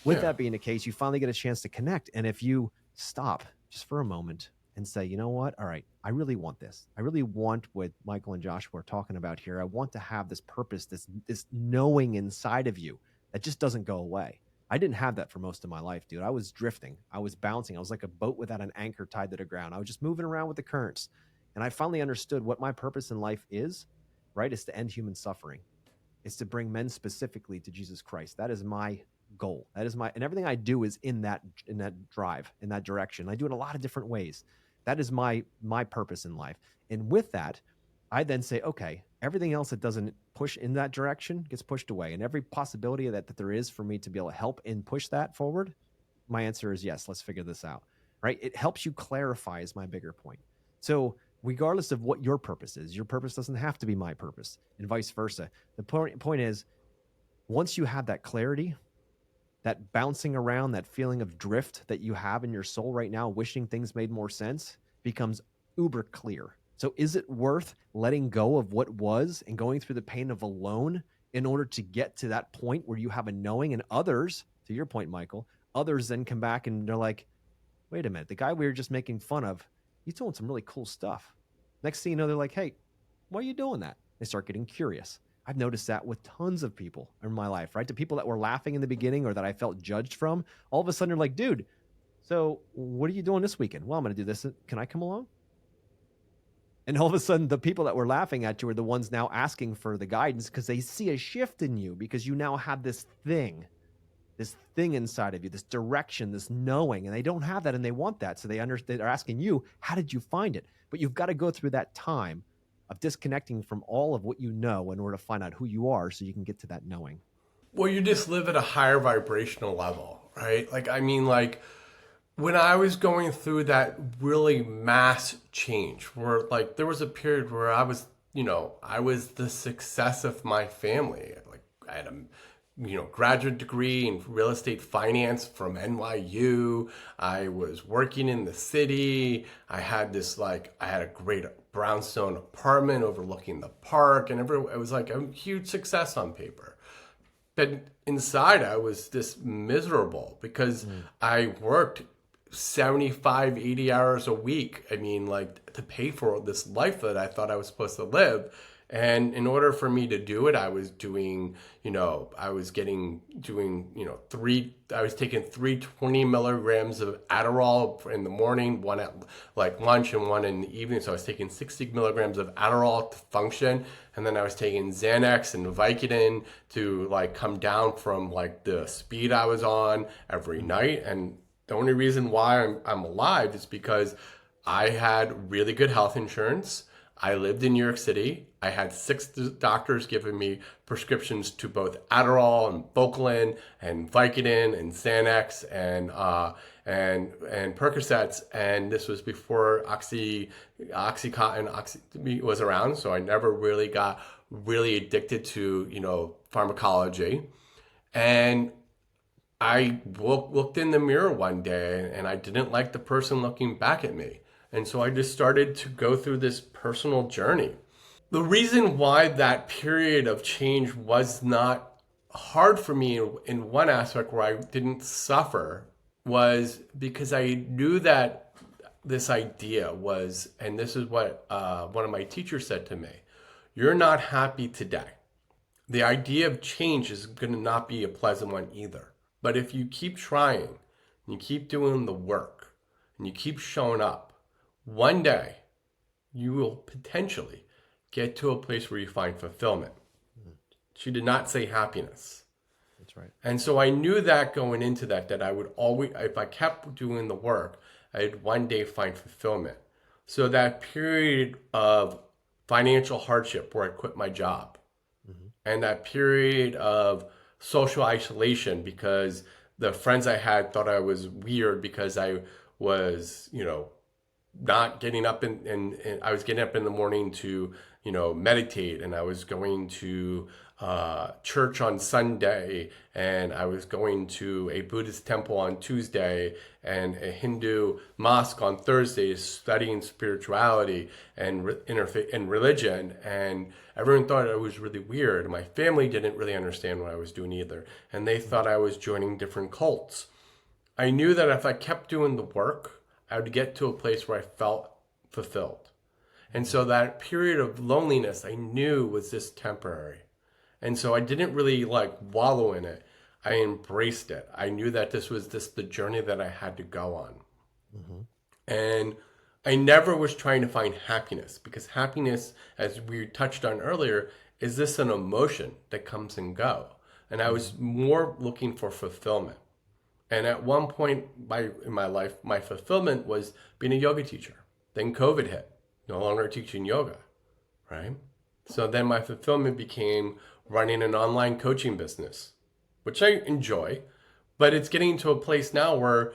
with Yeah. that being the case, you finally get a chance to connect. And if you stop just for a moment and say, you know what? All right, I really want this. I really want what Michael and Joshua are talking about here. I want to have this purpose, this knowing inside of you that just doesn't go away. I didn't have that for most of my life, dude. I was drifting. I was bouncing. I was like a boat without an anchor tied to the ground. I was just moving around with the currents. And I finally understood what my purpose in life is, right? Is to end human suffering. It's to bring men specifically to Jesus Christ. That is my goal. That is my, and everything I do is in that drive, in that direction. I do it a lot of different ways. That is my purpose in life. And with that, I then say, okay, everything else that doesn't push in that direction gets pushed away. And every possibility that there is for me to be able to help and push that forward, my answer is yes, let's figure this out. Right? It helps you clarify is my bigger point. So regardless of what your purpose is, your purpose doesn't have to be my purpose and vice versa. The point is, once you have that clarity, that bouncing around, that feeling of drift that you have in your soul right now, wishing things made more sense, becomes uber clear. So is it worth letting go of what was and going through the pain of alone in order to get to that point where you have a knowing? And others, to your point, Michael, others then come back and they're like, wait a minute, the guy we were just making fun of, he's doing some really cool stuff. Next thing you know, they're like, hey, why are you doing that? They start getting curious. I've noticed that with tons of people in my life, right? The people that were laughing in the beginning or that I felt judged from, all of a sudden they're like, dude, so what are you doing this weekend? Well, I'm going to do this. Can I come along? And all of a sudden, the people that were laughing at you are the ones now asking for the guidance because they see a shift in you because you now have this thing inside of you, this direction, this knowing, and they don't have that and they want that. So they're asking you, how did you find it? But you've got to go through that time of disconnecting from all of what you know in order to find out who you are so you can get to that knowing. Well, you just live at a higher vibrational level, right? Like, I mean, like, when I was going through that really mass change, where like there was a period where I was, I was the success of my family. Like I had a, graduate degree in real estate finance from NYU. I was working in the city. I had a great brownstone apartment overlooking the park, and it was like a huge success on paper. But inside, I was just miserable because I worked 75, 80 hours a week. I mean, like to pay for this life that I thought I was supposed to live. And in order for me to do it, I was doing, I was taking 320 milligrams of Adderall in the morning, one at like lunch and one in the evening. So I was taking 60 milligrams of Adderall to function. And then I was taking Xanax and Vicodin to like come down from like the speed I was on every night. And the only reason why I'm alive is because I had really good health insurance. I lived in New York City. I had 6 doctors giving me prescriptions to both Adderall and Vocalin and Vicodin and Xanax and Percocets. And this was before Oxycontin was around. So I never really got really addicted to, pharmacology. And I looked in the mirror one day and I didn't like the person looking back at me. And so I just started to go through this personal journey. The reason why that period of change was not hard for me in one aspect where I didn't suffer was because I knew that this idea was, and this is what one of my teachers said to me, you're not happy today. The idea of change is going to not be a pleasant one either. But if you keep trying, and you keep doing the work, and you keep showing up, one day you will potentially get to a place where you find fulfillment. She did not say happiness. That's right. And so I knew that going into that I would always, if I kept doing the work, I'd one day find fulfillment. So that period of financial hardship where I quit my job, and that period of social isolation because the friends I had thought I was weird because I was, not getting up and I was getting up in the morning to, meditate, and I was going to church on Sunday, and I was going to a Buddhist temple on Tuesday and a Hindu mosque on Thursday, studying spirituality and and religion. And everyone thought I was really weird. My family didn't really understand what I was doing either, and they thought I was joining different cults. I knew that if I kept doing the work, I would get to a place where I felt fulfilled. And so that period of loneliness I knew was just temporary. And so I didn't really like wallow in it. I embraced it. I knew that this was just the journey that I had to go on. And I never was trying to find happiness because happiness, as we touched on earlier, is this an emotion that comes and go. And I was more looking for fulfillment. And at one point in my life, my fulfillment was being a yoga teacher. Then COVID hit, no longer teaching yoga. right? So then my fulfillment became running an online coaching business, which I enjoy, but it's getting to a place now where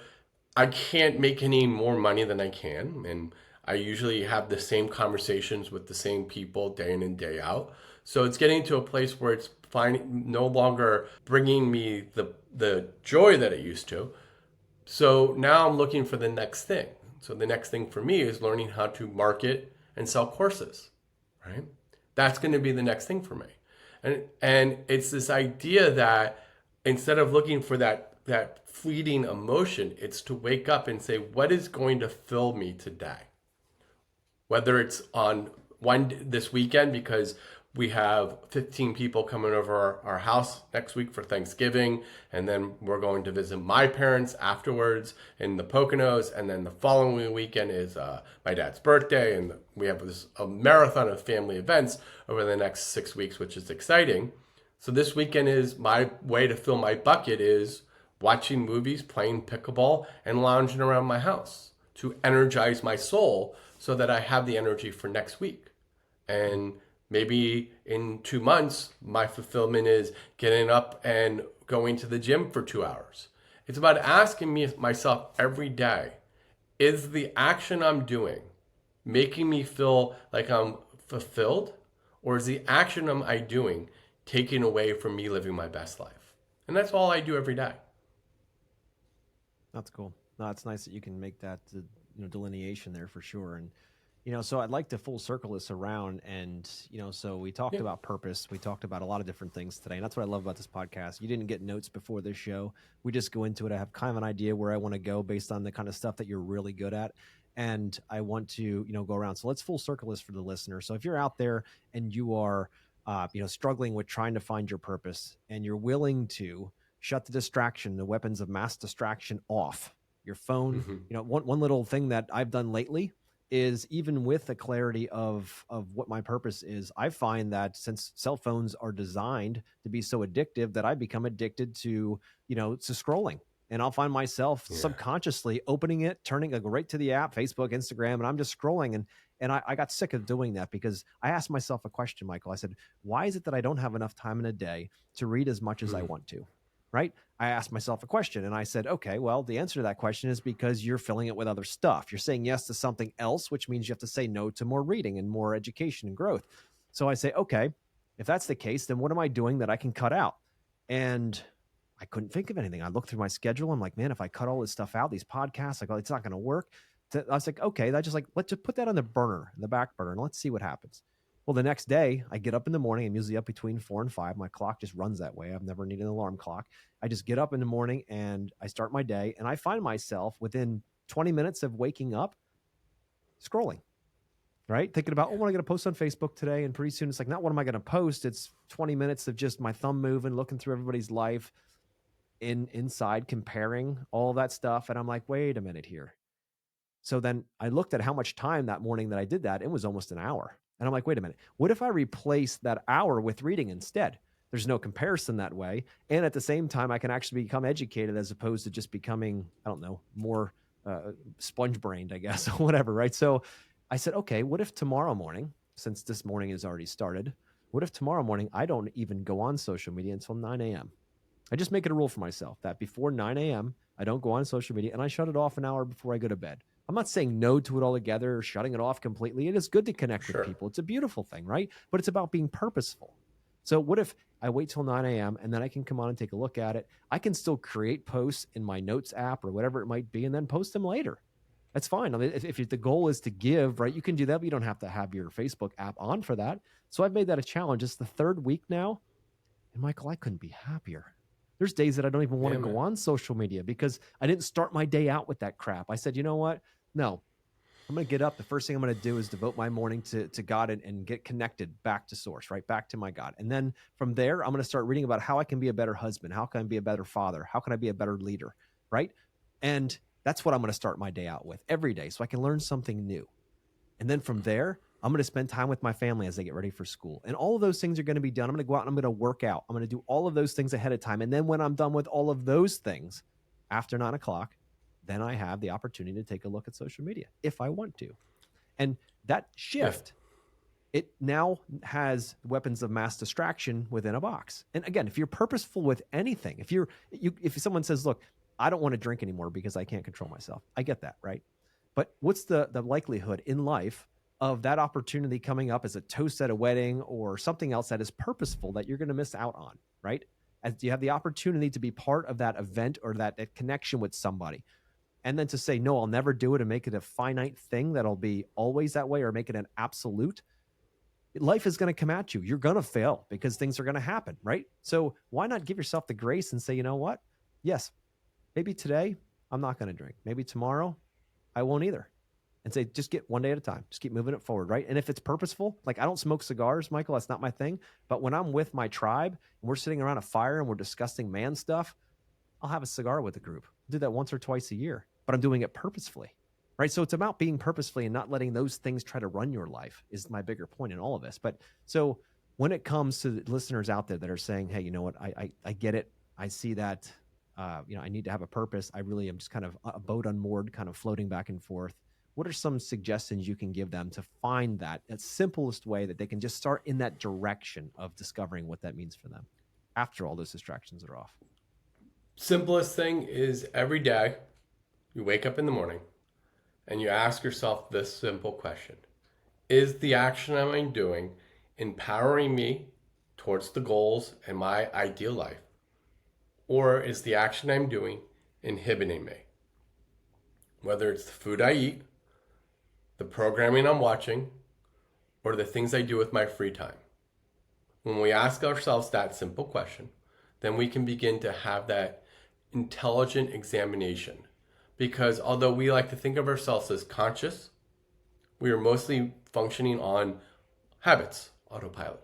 I can't make any more money than I can. And I usually have the same conversations with the same people day in and day out. So it's getting to a place where it's no longer bringing me the joy that it used to. So now I'm looking for the next thing. So the next thing for me is learning how to market and sell courses, right? That's going to be the next thing for me. And it's this idea that instead of looking for that fleeting emotion, it's to wake up and say, what is going to fill me today? Whether it's on this weekend because we have 15 people coming over our house next week for Thanksgiving, and then we're going to visit my parents afterwards in the Poconos, and then the following weekend is my dad's birthday, and we have a marathon of family events over the next 6 weeks, which is exciting. So this weekend is my way to fill my bucket is watching movies, playing pickleball, and lounging around my house to energize my soul so that I have the energy for next week. And maybe in 2 months, my fulfillment is getting up and going to the gym for 2 hours. It's about asking myself every day, is the action I'm doing making me feel like I'm fulfilled? Or is the action I doing taking away from me living my best life? And that's all I do every day. That's cool. No, it's nice that you can make that delineation there for sure. And so I'd like to full circle this around. And so we talked Yeah. about purpose. We talked about a lot of different things today, and that's what I love about this podcast. You didn't get notes before this show. We just go into it. I have kind of an idea where I want to go based on the kind of stuff that you're really good at, and I want to go around. So let's full circle this for the listener. So if you're out there and you are struggling with trying to find your purpose, and you're willing to shut the distraction, the weapons of mass distraction off your phone. Mm-hmm. One little thing that I've done lately is, even with the clarity of what my purpose is, I find that since cell phones are designed to be so addictive, that I become addicted to scrolling. And I'll find myself Yeah. subconsciously opening it, turning right to the app, Facebook, Instagram, and I'm just scrolling. And I got sick of doing that, because I asked myself a question, Michael. I said, why is it that I don't have enough time in a day to read as much as I want to? Right? I asked myself a question, and I said, okay, well, the answer to that question is because you're filling it with other stuff. You're saying yes to something else, which means you have to say no to more reading and more education and growth. So I say, okay, if that's the case, then what am I doing that I can cut out? And I couldn't think of anything. I looked through my schedule. I'm like, man, if I cut all this stuff out, these podcasts, like, it's not going to work. I was like, okay, that's just like, let's just put that on the burner, the back burner, and let's see what happens. Well, the next day I get up in the morning. I'm usually up between 4 and 5. My clock just runs that way. I've never needed an alarm clock. I just get up in the morning and I start my day, and I find myself within 20 minutes of waking up scrolling, right? Thinking about, oh, what am I going to post on Facebook today? And pretty soon it's like, not what am I going to post? It's 20 minutes of just my thumb moving, looking through everybody's life inside, comparing all that stuff. And I'm like, wait a minute here. So then I looked at how much time that morning that I did that. It was almost an hour. And I'm like, wait a minute. What if I replace that hour with reading instead? There's no comparison that way. And at the same time, I can actually become educated, as opposed to just becoming, I don't know, more sponge brained, I guess, or whatever. Right. So I said, okay, what if tomorrow morning, since this morning has already started, what if tomorrow morning I don't even go on social media until 9 a.m.? I just make it a rule for myself that before 9 a.m., I don't go on social media, and I shut it off an hour before I go to bed. I'm not saying no to it altogether or shutting it off completely. It is good to connect with Sure. people. It's a beautiful thing, right? But it's about being purposeful. So what if I wait till 9 a.m. and then I can come on and take a look at it? I can still create posts in my notes app or whatever it might be, and then post them later. That's fine. I mean, if the goal is to give, right, you can do that, but you don't have to have your Facebook app on for that. So I've made that a challenge. It's the third week now. And Michael, I couldn't be happier. There's days that I don't even want to go on social media because I didn't start my day out with that crap. I said, you know what? No, I'm going to get up. The first thing I'm going to do is devote my morning to God and get connected back to source, right? Back to my God. And then from there, I'm going to start reading about how I can be a better husband. How can I be a better father? How can I be a better leader? Right. And that's what I'm going to start my day out with every day, so I can learn something new. And then from there, I'm going to spend time with my family as they get ready for school. And all of those things are going to be done. I'm going to go out and I'm going to work out. I'm going to do all of those things ahead of time. And then when I'm done with all of those things after 9 o'clock, then I have the opportunity to take a look at social media if I want to. And that shift it now has weapons of mass distraction within a box. And again, if you're purposeful with anything, if someone says, look, I don't want to drink anymore because I can't control myself, I get that, right? But what's the likelihood in life of that opportunity coming up as a toast at a wedding or something else that is purposeful that you're going to miss out on, right? As you have the opportunity to be part of that event or that connection with somebody. And then to say, no, I'll never do it and make it a finite thing that'll be always that way or make it an absolute. Life is going to come at you. You're going to fail because things are going to happen, right? So why not give yourself the grace and say, you know what? Yes, maybe today I'm not going to drink. Maybe tomorrow I won't either. And say, just get one day at a time. Just keep moving it forward, right? And if it's purposeful, like I don't smoke cigars, Michael, that's not my thing. But when I'm with my tribe and we're sitting around a fire and we're discussing man stuff, I'll have a cigar with the group. I'll do that once or twice a year, but I'm doing it purposefully, right? So it's about being purposefully and not letting those things try to run your life is my bigger point in all of this. But so when it comes to the listeners out there that are saying, hey, you know what, I get it. I see that, I need to have a purpose. I really am just kind of a boat unmoored, kind of floating back and forth. What are some suggestions you can give them to find that simplest way that they can just start in that direction of discovering what that means for them after all those distractions are off? Simplest thing is every day you wake up in the morning and you ask yourself this simple question. Is the action I'm doing empowering me towards the goals and my ideal life? Or is the action I'm doing inhibiting me? Whether it's the food I eat, the programming I'm watching, or the things I do with my free time. When we ask ourselves that simple question, then we can begin to have that intelligent examination. Because although we like to think of ourselves as conscious, we are mostly functioning on habits, autopilot,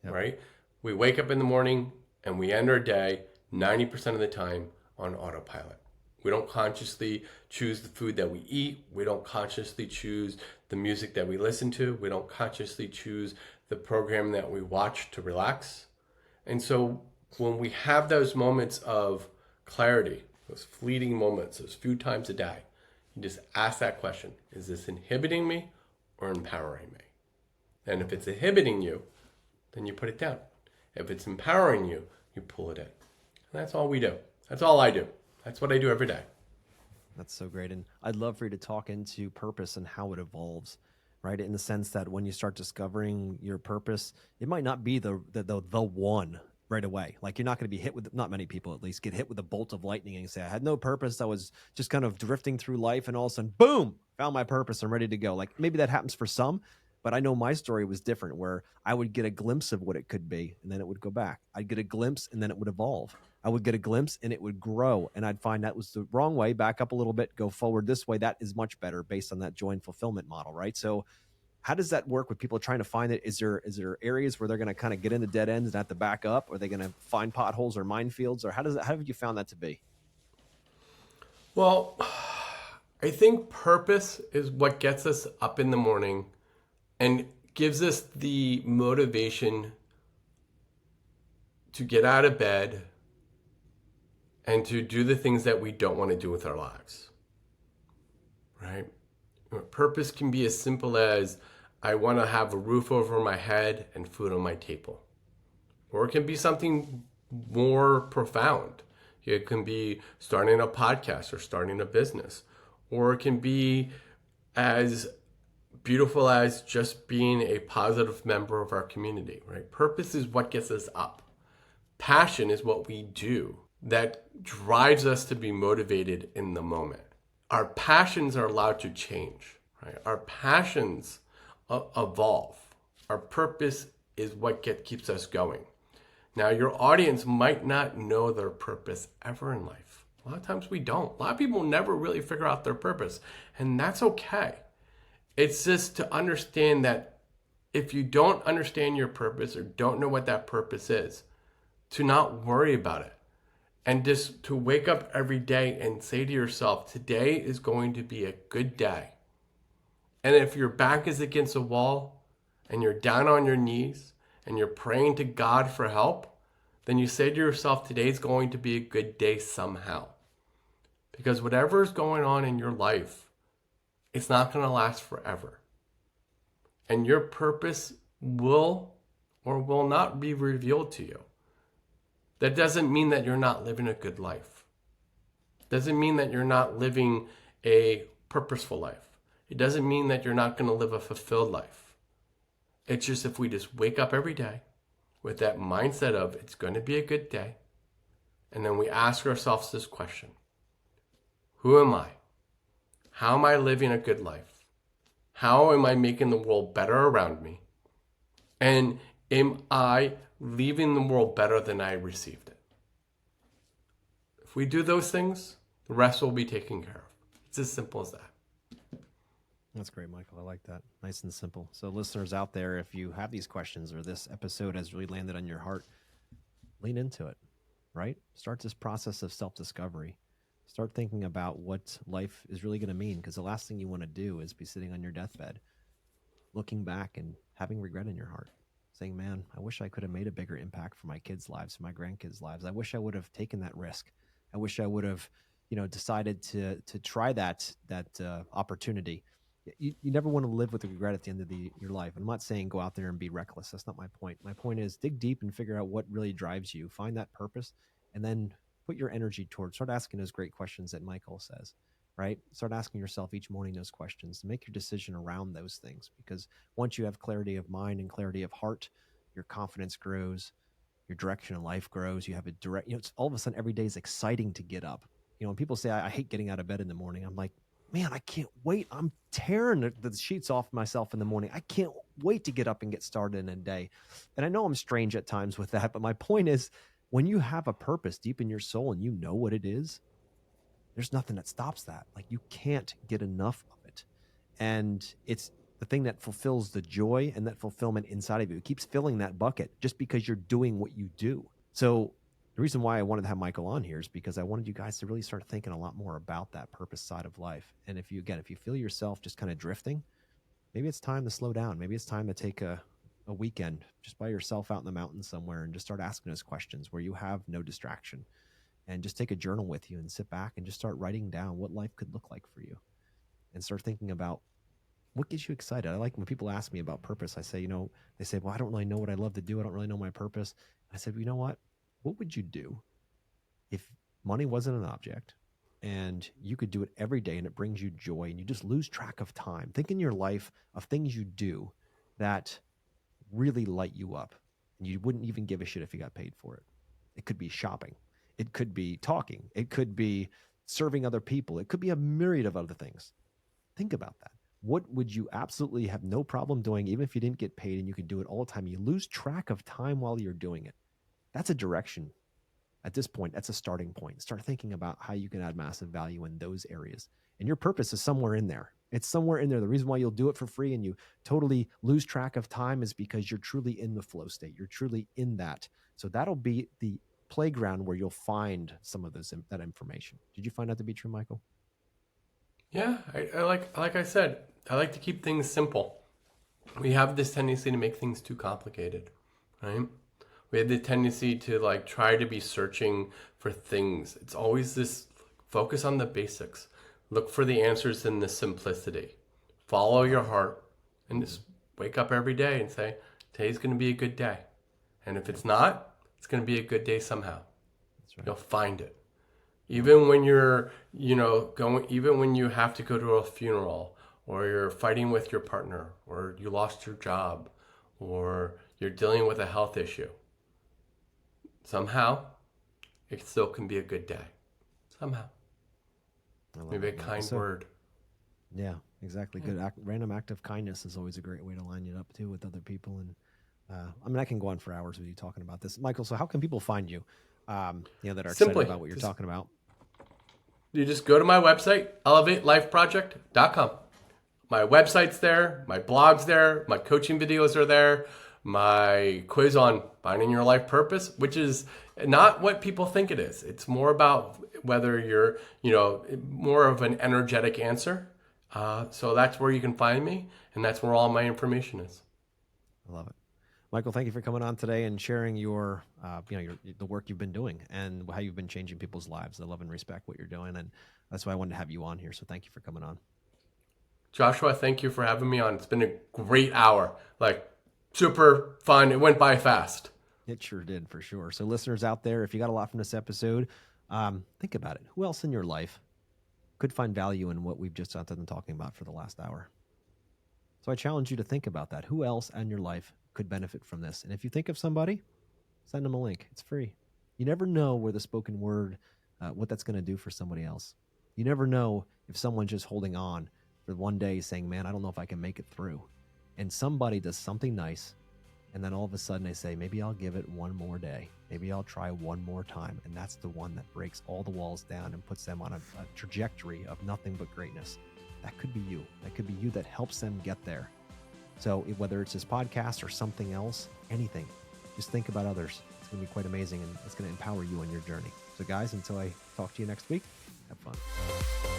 right? We wake up in the morning and we end our day 90% of the time on autopilot. We don't consciously choose the food that we eat. We don't consciously choose the music that we listen to. We don't consciously choose the program that we watch to relax. And so when we have those moments of clarity, those fleeting moments, those few times a day, you just ask that question, is this inhibiting me or empowering me? And if it's inhibiting you, then you put it down. If it's empowering you, you pull it in. And that's all we do. That's all I do. That's what I do every day. That's so great. And I'd love for you to talk into purpose and how it evolves, right? In the sense that when you start discovering your purpose, it might not be the one right away. Like you're not going to be hit with, not many people at least, get hit with a bolt of lightning and say, I had no purpose. I was just kind of drifting through life and all of a sudden, boom, found my purpose. I'm ready to go. Like maybe that happens for some, but I know my story was different where I would get a glimpse of what it could be and then it would go back. I'd get a glimpse and then it would evolve. I would get a glimpse and it would grow. And I'd find that was the wrong way, back up a little bit, go forward this way. That is much better based on that joy and fulfillment model, right? So how does that work with people trying to find it? Is there areas where they're going to kind of get into dead ends and have to back up? Are they going to find potholes or minefields? Or how have you found that to be? Well, I think purpose is what gets us up in the morning and gives us the motivation to get out of bed and to do the things that we don't want to do with our lives, right? Purpose can be as simple as I want to have a roof over my head and food on my table. Or it can be something more profound. It can be starting a podcast or starting a business. Or it can be as beautiful as just being a positive member of our community, right? Purpose is what gets us up. Passion is what we do that drives us to be motivated in the moment. Our passions are allowed to change, right? Our passions evolve. Our purpose is what keeps us going. Now, your audience might not know their purpose ever in life. A lot of times we don't. A lot of people never really figure out their purpose, and that's okay. It's just to understand that if you don't understand your purpose or don't know what that purpose is, to not worry about it. And just to wake up every day and say to yourself, today is going to be a good day. And if your back is against a wall and you're down on your knees and you're praying to God for help, then you say to yourself, today's going to be a good day somehow. Because whatever is going on in your life, it's not going to last forever. And your purpose will or will not be revealed to you. That doesn't mean that you're not living a good life. Doesn't mean that you're not living a purposeful life. It doesn't mean that you're not going to live a fulfilled life. It's just if we just wake up every day with that mindset of it's going to be a good day, and then we ask ourselves this question: who am I? How am I living a good life? How am I making the world better around me? And am I leaving the world better than I received it? If we do those things, the rest will be taken care of. It's as simple as that. That's great, Michael. I like that. Nice and simple. So, listeners out there, if you have these questions or this episode has really landed on your heart, lean into it, right? Start this process of self-discovery. Start thinking about what life is really going to mean, because the last thing you want to do is be sitting on your deathbed, looking back and having regret in your heart, saying, man, I wish I could have made a bigger impact for my kids' lives, my grandkids' lives. I wish I would have taken that risk. I wish I would have, decided to try that opportunity. You never want to live with regret at the end of your life. I'm not saying go out there and be reckless. That's not my point. My point is dig deep and figure out what really drives you. Find that purpose, and then put your energy towards. Start asking those great questions that Michael says, right? Start asking yourself each morning those questions. Make your decision around those things, because once you have clarity of mind and clarity of heart, your confidence grows, your direction in life grows. You have a direct, it's all of a sudden every day is exciting to get up. When people say, I hate getting out of bed in the morning, I'm like, man, I can't wait. I'm tearing the sheets off myself in the morning. I can't wait to get up and get started in a day. And I know I'm strange at times with that, but my point is, when you have a purpose deep in your soul and you know what it is, there's nothing that stops that. Like, you can't get enough of it. And it's the thing that fulfills the joy and that fulfillment inside of you. It keeps filling that bucket just because you're doing what you do. So the reason why I wanted to have Michael on here is because I wanted you guys to really start thinking a lot more about that purpose side of life. And if you feel yourself just kind of drifting, maybe it's time to slow down. Maybe it's time to take a weekend just by yourself out in the mountains somewhere and just start asking those questions where you have no distraction, and just take a journal with you and sit back and just start writing down what life could look like for you, and start thinking about what gets you excited. I like when people ask me about purpose. I say, they say, well, I don't really know what I love to do. I don't really know my purpose. I said, well, you know what? What would you do if money wasn't an object and you could do it every day and it brings you joy and you just lose track of time? Think in your life of things you do that really light you up and you wouldn't even give a shit if you got paid for it. It could be shopping. It could be talking. It could be serving other people. It could be a myriad of other things. Think about that. What would you absolutely have no problem doing, even if you didn't get paid and you could do it all the time? You lose track of time while you're doing it. That's a direction. At this point, that's a starting point. Start thinking about how you can add massive value in those areas. And your purpose is somewhere in there. It's somewhere in there. The reason why you'll do it for free and you totally lose track of time is because you're truly in the flow state. You're truly in that. So that'll be the playground where you'll find some of that information. Did you find that to be true, Michael? Yeah, I like I said, I like to keep things simple. We have this tendency to make things too complicated, right? We have the tendency to try to be searching for things. It's always this focus on the basics. Look for the answers in the simplicity. Follow your heart and just wake up every day and say, today's going to be a good day. And if it's not, it's going to be a good day somehow. That's right. You'll find it. Even when you're, even when you have to go to a funeral, or you're fighting with your partner, or you lost your job, or you're dealing with a health issue, somehow it still can be a good day. Somehow. Maybe a kind word. Yeah, exactly. Good random act of kindness is always a great way to line it up too with other people. And I can go on for hours with you talking about this, Michael. So how can people find you? That are excited about what you're talking about. You just go to my website, elevatelifeproject.com. My website's there, my blog's there, my coaching videos are there, my quiz on finding your life purpose, which is not what people think it is. It's more about whether you're, more of an energetic answer. So that's where you can find me, and that's where all my information is. I love it. Michael, thank you for coming on today and sharing your the work you've been doing and how you've been changing people's lives. I love and respect what you're doing, and that's why I wanted to have you on here. So thank you for coming on. Joshua, thank you for having me on. It's been a great hour. Like, super fun. It went by fast. It sure did, for sure. So listeners out there, if you got a lot from this episode, think about it. Who else in your life could find value in what we've just been talking about for the last hour? So I challenge you to think about that. Who else in your life could benefit from this? And if you think of somebody, send them a link. It's free. You never know where the spoken word, what that's going to do for somebody else. You never know if someone's just holding on for one day saying, man, I don't know if I can make it through. And somebody does something nice. And then all of a sudden they say, maybe I'll give it one more day. Maybe I'll try one more time. And that's the one that breaks all the walls down and puts them on a trajectory of nothing but greatness. That could be you. That could be you that helps them get there. So whether it's this podcast or something else, anything, just think about others. It's going to be quite amazing, and it's going to empower you on your journey. So guys, until I talk to you next week, have fun.